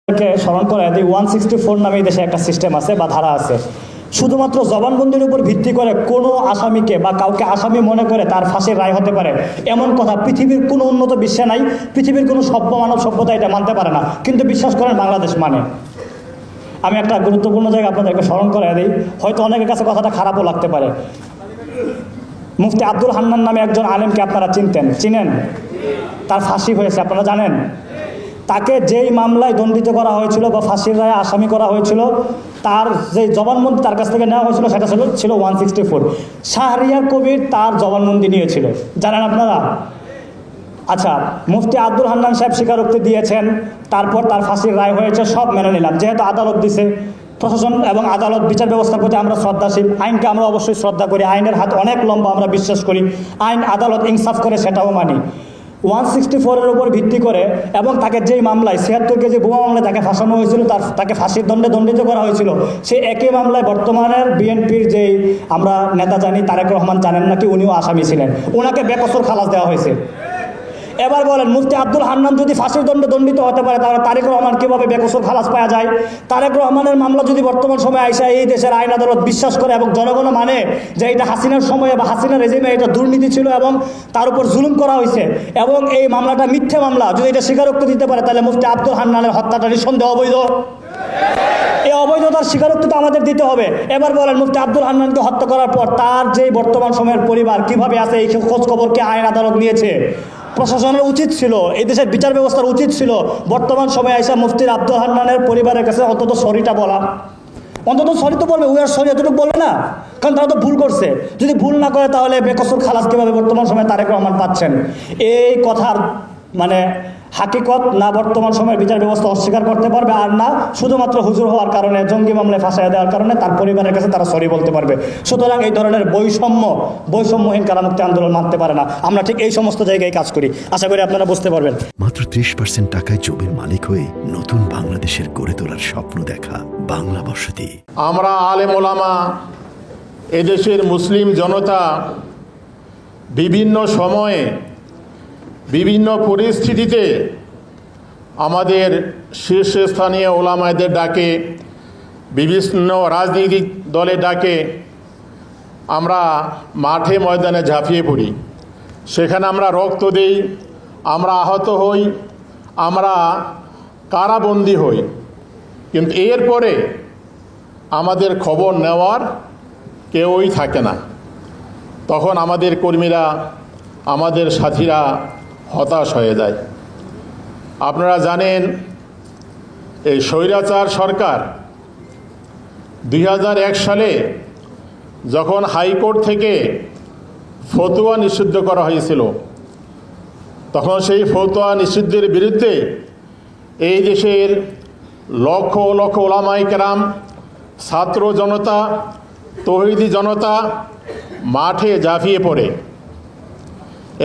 স্মরণ করে দিই, 164 নামে দেশে একটা সিস্টেম আছে বা ধারা আছে। শুধুমাত্র জবানবন্দির উপর ভিত্তি করে কোনো আসামিকে বা কাউকে আসামি মনে করে তার ফাঁসির রায় হতে পারে এমন কথা পৃথিবীর কোনো উন্নত বিশ্বে নাই। পৃথিবীর কোনো মানব সভ্যতা এটা মানতে পারে না, কিন্তু বিশ্বাস করেন বাংলাদেশ মানে। আমি একটা গুরুত্বপূর্ণ জায়গা আপনাদেরকে স্মরণ করে দিই, হয়তো অনেকের কাছে কথাটা খারাপও লাগতে পারে। মুফতি আব্দুল হান্নান নামে একজন আলেমকে আপনারা চিনেন? তার ফাঁসি হয়েছে, আপনারা জানেন। তাকে যেই মামলায় দণ্ডিত করা হয়েছিল বা ফাঁসির রায়ে আসামি করা হয়েছিল, তার যে জবানবন্দি তার কাছ থেকে নেওয়া হয়েছিল সেটা ছিল 164। শাহরিয়ার কবির তার জবানবন্দি নিয়েছিল, জানেন আপনারা? আচ্ছা, মুফতি আব্দুল হান্নান সাহেব স্বীকারোক্তি দিয়েছেন, তারপর তার ফাঁসির রায় হয়েছে, সব মেনে নিলাম। যেহেতু আদালত দিছে, প্রশাসন এবং আদালত বিচার ব্যবস্থার প্রতি আমরা শ্রদ্ধাশীল, আইনকে আমরা অবশ্যই শ্রদ্ধা করি, আইনের হাত অনেক লম্বা, আমরা বিশ্বাস করি আইন আদালত ইনসাফ করে, সেটাও মানি। 164-এর উপর ভিত্তি করে এবং তাকে যেই মামলায় 76 কেজি বোমা মামলায় তাকে ফাঁসানো হয়েছিল, তাকে ফাঁসির দণ্ডে দণ্ডিত করা হয়েছিল, সেই একই মামলায় বর্তমানের বিএনপির যেই আমরা নেতা জানি তারেক রহমান, জানেন নাকি, উনিও আসামি ছিলেন। ওনাকে বেকসুর খালাস দেওয়া হয়েছে। এবার বলেন, মুফতি আব্দুল হান্নান যদি ফাঁসির দণ্ডে দণ্ডিত হতে পারে, তাহলে তারেক রহমান কীভাবে বেকসুর খালাস পাওয়া যায়? তারেক রহমানের মামলা যদি বর্তমান সময়ে আইসা এই দেশের আইন আদালত বিশ্বাস করে এবং জনগণ মানে যে এটা হাসিনার সময়ে বা হাসিনার রেজিমে এটা দুর্নীতি ছিল এবং তার উপর জুলুম করা হয়েছে এবং এই মামলাটা মিথ্যে মামলা, যদি এটা স্বীকারোক্তি দিতে পারে, তাহলে মুফতি আব্দুল হান্নানের হত্যাটা নিঃসন্দেহে অবৈধ। এই অবৈধতার স্বীকারোক্তি তো আমাদের দিতে হবে। এবার বলেন, মুফতি আব্দুল হান্নানকে হত্যা করার পর তার যে বর্তমান সময়ের পরিবার কিভাবে আছে, এই খোঁজ খবরকে আইন আদালত নিয়েছে। প্রশাসনের উচিত ছিল, এই দেশের বিচার ব্যবস্থার উচিত ছিল বর্তমান সময়ে আইসা মুফতি আব্দুল হান্নানের পরিবারের কাছে অন্তত সরিটা বলা। অন্তত সরি তো বলবে, উই আর সরি এতটুকু বলবে না, কারণ তারা তো ভুল করছে। যদি ভুল না করে তাহলে বেকসুর খালাস কীভাবে বর্তমান সময়ে তারেক রহমান পাচ্ছেন? এই কথার মানে হাকিকত না বর্তমান সময়ের বিচার ব্যবস্থা অস্বীকার করতে পারবে, আর না শুধুমাত্র হুজুর হওয়ার কারণে, জঙ্গি মামলায় ফাঁসাইয়া দেওয়ার কারণে তার পরিবারের কাছে তারা সরি বলতে পারবে। সুতরাং এই ধরনের বৈষম্যহীন কারামুক্তি আন্দোলন মানতে পারে না। আমরা ঠিক এই সমস্ত জায়গায় কাজ করি, আশা করি আপনারা বুঝতে পারবেন। মাত্র 30% টাকায় জমির মালিক হয়ে নতুন বাংলাদেশের গড়ে তোলার স্বপ্ন দেখা বাংলা বসতি। আমরা আলেম ওলামা, এদেশের মুসলিম জনতা বিভিন্ন সময়ে বিভিন্ন পরিস্থিতিতে আমাদের শীর্ষস্থানীয় ওলামাদের ডাকে, বিভিন্ন রাজনৈতিক দলের ডাকে আমরা মাঠে ময়দানে ঝাঁপিয়ে পড়ি। সেখানে আমরা রক্ত দেই, আমরা আহত হই, আমরা কারাবন্দী হই, কিন্তু এরপরে আমাদের খবর নেওয়ার কেউই থাকে না। তখন আমাদের কর্মীরা, আমাদের সাথীরা হতাশ হয়ে যায়। আপনারা জানেন, এই স্বৈরাচার সরকার 2001 সালে যখন হাইকোর্ট থেকে ফতোয়া নিষিদ্ধ করা হয়েছিল, তখন সেই ফতোয়া নিষিদ্ধের বিরুদ্ধে এই দেশের লক্ষ লক্ষ ওলামায়ে কেরাম, ছাত্র জনতা, তৌহিদি জনতা মাঠে ঝাঁপিয়ে পড়ে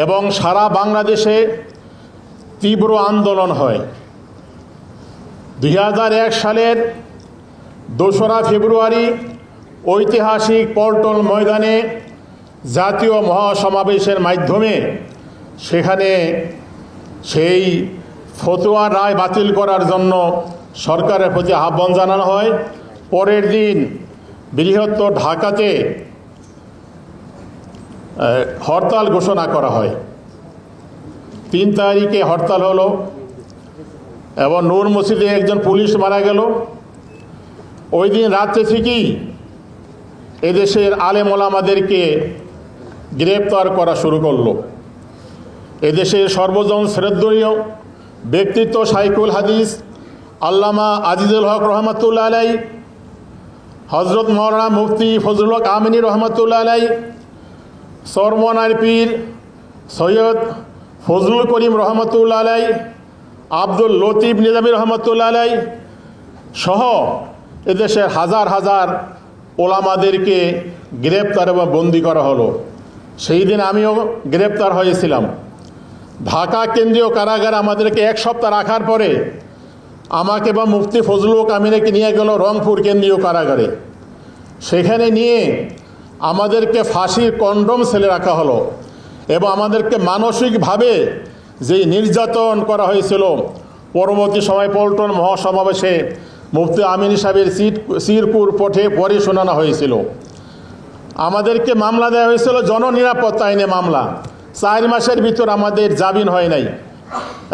এবং সারা বাংলাদেশে তীব্র আন্দোলন হয়। 2001 সালের 2রা ফেব্রুয়ারি ঐতিহাসিক পল্টন ময়দানে জাতীয় মহাসমাবেশের মাধ্যমে সেখানে সেই ফতোয়ার রায় বাতিল করার জন্য সরকারের প্রতি আহ্বান জানানো হয়। পরের দিন বৃহত্তর ঢাকাতে হরতাল ঘোষণা করা হয়। 3 তারিখে হরতাল হলো এবং নূর মসজিদে একজন পুলিশ মারা গেল। ওই দিন রাত্রে থেকেই এদেশের আলেম ওলামাদেরকে গ্রেপ্তার করা শুরু করলো। এদেশের সর্বজন শ্রদ্ধেয় ব্যক্তিত্ব শাইখুল হাদিস আল্লামা আজিজুল হক রহমতুল্লাহ আলাই, হজরত মওলানা মুফতি ফজলুল হক আমিনী রহমতুল্লাহ আলাই, সরমনার পীর সৈয়দ ফজলুল করিম রহমতুল্লাহ আলাই, আব্দুল লতিফ নিজামী রহমতুল্লাহ আলাই সহ এদেশের হাজার হাজার ওলামাদেরকে গ্রেপ্তার এবং বন্দি করা হলো। সেই দিন আমিও গ্রেপ্তার হয়েছিলাম। ঢাকা কেন্দ্রীয় কারাগারে আমাদেরকে 1 সপ্তাহ রাখার পরে আমাকে বা মুফতি ফজলুল হক আমিনীকে নিয়ে গেল রংপুর কেন্দ্রীয় কারাগারে। সেখানে নিয়ে আমাদেরকে ফাঁসির কন্ডম সেলে রাখা হলো এবং আমাদেরকে মানসিকভাবে যে নির্যাতন করা হয়েছিল, পরবর্তী সময় পল্টন মহাসমাবেশে মুফতি আমিন সাহেবের সিরকুর পরে শোনানো হয়েছিল। আমাদেরকে মামলা দেওয়া হয়েছিল জননিরাপত্তা আইনে মামলা। 4 মাসের ভিতর আমাদের জামিন হয় নাই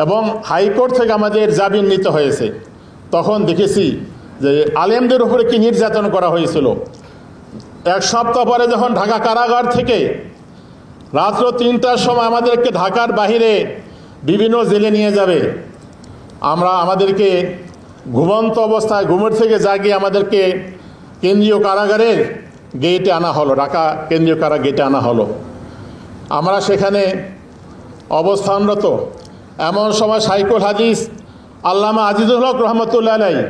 এবং হাইকোর্ট থেকে আমাদের জামিন নিতে হয়েছে। তখন দেখেছি যে আলেমদের উপরে কি নির্যাতন করা হয়েছিল। 1 সপ্তাহ পরে যখন ঢাকা কারাগার থেকে রাত্র 3টার সময় আমাদেরকে ঢাকার বাহিরে বিভিন্ন জেলে নিয়ে যাবে, আমাদেরকে ঘুমন্ত অবস্থায় ঘুমের থেকে জাগিয়ে আমাদেরকে কেন্দ্রীয় কারাগারের গেটে আনা হলো, ঢাকা কেন্দ্রীয় কারাগার গেটে আনা হলো। আমরা সেখানে অবস্থানরত এমন সময় শাইখুল হাদিস আল্লামা আজিজুল হক রহমতুল্লাহ আলাইহি,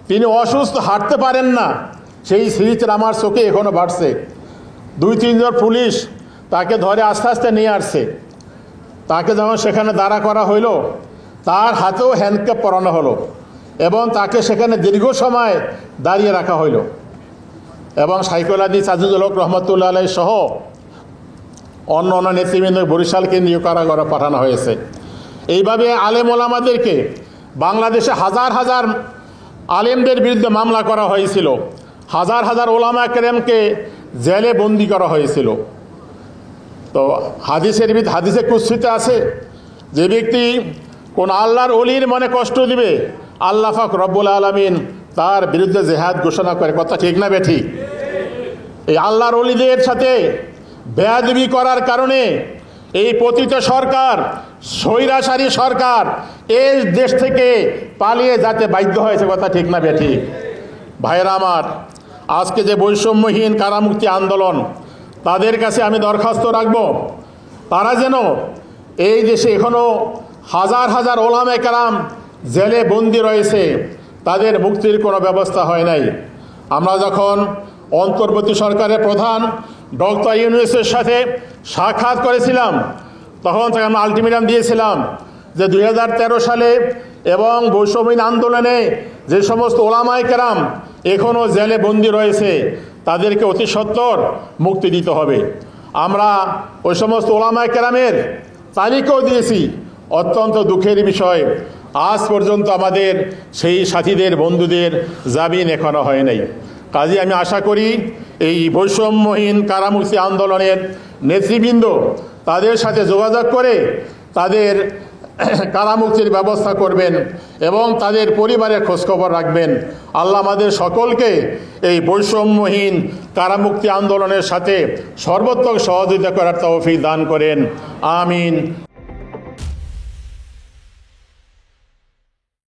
তিনি অসুস্থ, হাঁটতে পারেন না। সেই স্মৃতিটা আমার চোখে এখনও বাড়ছে। 2-3 জন পুলিশ তাকে ধরে আস্তে আস্তে নিয়ে আসছে। তাকে যখন সেখানে দাঁড়া করা হইল, তার হাতেও হ্যান্ডকাপ পরানো হলো এবং তাকে সেখানে দীর্ঘ সময় দাঁড়িয়ে রাখা হইল এবং শাইখুল হাদিস আজিজুল হক রহমতুল্লাহ আলাইহি সহ অন্য নেতৃবৃন্দ বরিশাল কেন্দ্রীয় কারাগারে পাঠানো হয়েছে। এইভাবে আলেম ওলামাদেরকে বাংলাদেশে হাজার হাজার আলেমদের বিরুদ্ধে মামলা করা হয়েছিল, হাজার হাজার ওলামা কেরামকে জেলে বন্দি করা হয়েছিল। তো হাদিসে কুদসিতে আছে, যে ব্যক্তি কোন আল্লাহর ওলির মনে কষ্ট দিবে, আল্লাহ পাক রব্বুল আলামিন তার বিরুদ্ধে জেহাদ ঘোষণা করে। কথা ঠিক না বেঠিক? এই আল্লাহর ওলিদের সাথে বেয়াদবি করার কারণে এই পতিত সরকার, স্বৈরাচারী সরকার এই দেশ থেকে পালিয়ে যেতে বাধ্য হয়েছে। কথা ঠিক না বেঠিক? ভাইরা আমার, আজকে যে বৈষম্যহীন কারামুক্তি আন্দোলন, তাদের কাছে আমি দরখাস্ত রাখব, তারা যেন এই দেশে এখনও হাজার হাজার ওলামা কেরাম জেলে বন্দি রয়েছে, তাদের মুক্তির কোনো ব্যবস্থা হয় নাই। আমরা যখন অন্তর্বর্তী সরকারের প্রধান ডক্টর ইউনূসের সাথে সাক্ষাৎ করেছিলাম, তখন তাকে আমরা আলটিমেটাম দিয়েছিলাম যে 2013 সালে এবং বৈষম্যহীন আন্দোলনে যে সমস্ত ওলামায়ে কেরাম এখনও জেলে বন্দি রয়েছে, তাদেরকে অতি সত্বর মুক্তি দিতে হবে। আমরা ওই সমস্ত ওলামায়ে কেরামের তালিকাও দিয়েছি। অত্যন্ত দুঃখের বিষয়, আজ পর্যন্ত আমাদের সেই সাথীদের, বন্ধুদের জামিন এখনও হয় নাই। কাজে আমি আশা করি এই বৈষম্যহীন কারামুক্তি আন্দোলনের নেতৃবৃন্দ তাদের সাথে যোগাযোগ করে তাদের কারামুক্তির ব্যবস্থা করবেন এবং তাদের পরিবারের খোঁজখবর রাখবেন। আল্লাহ আমাদের সকলকে এই বৈষম্যহীন কারামুক্তি আন্দোলনের সাথে সর্বোত্তম সহযোগিতা করার তৌফিক দান করেন। আমিন।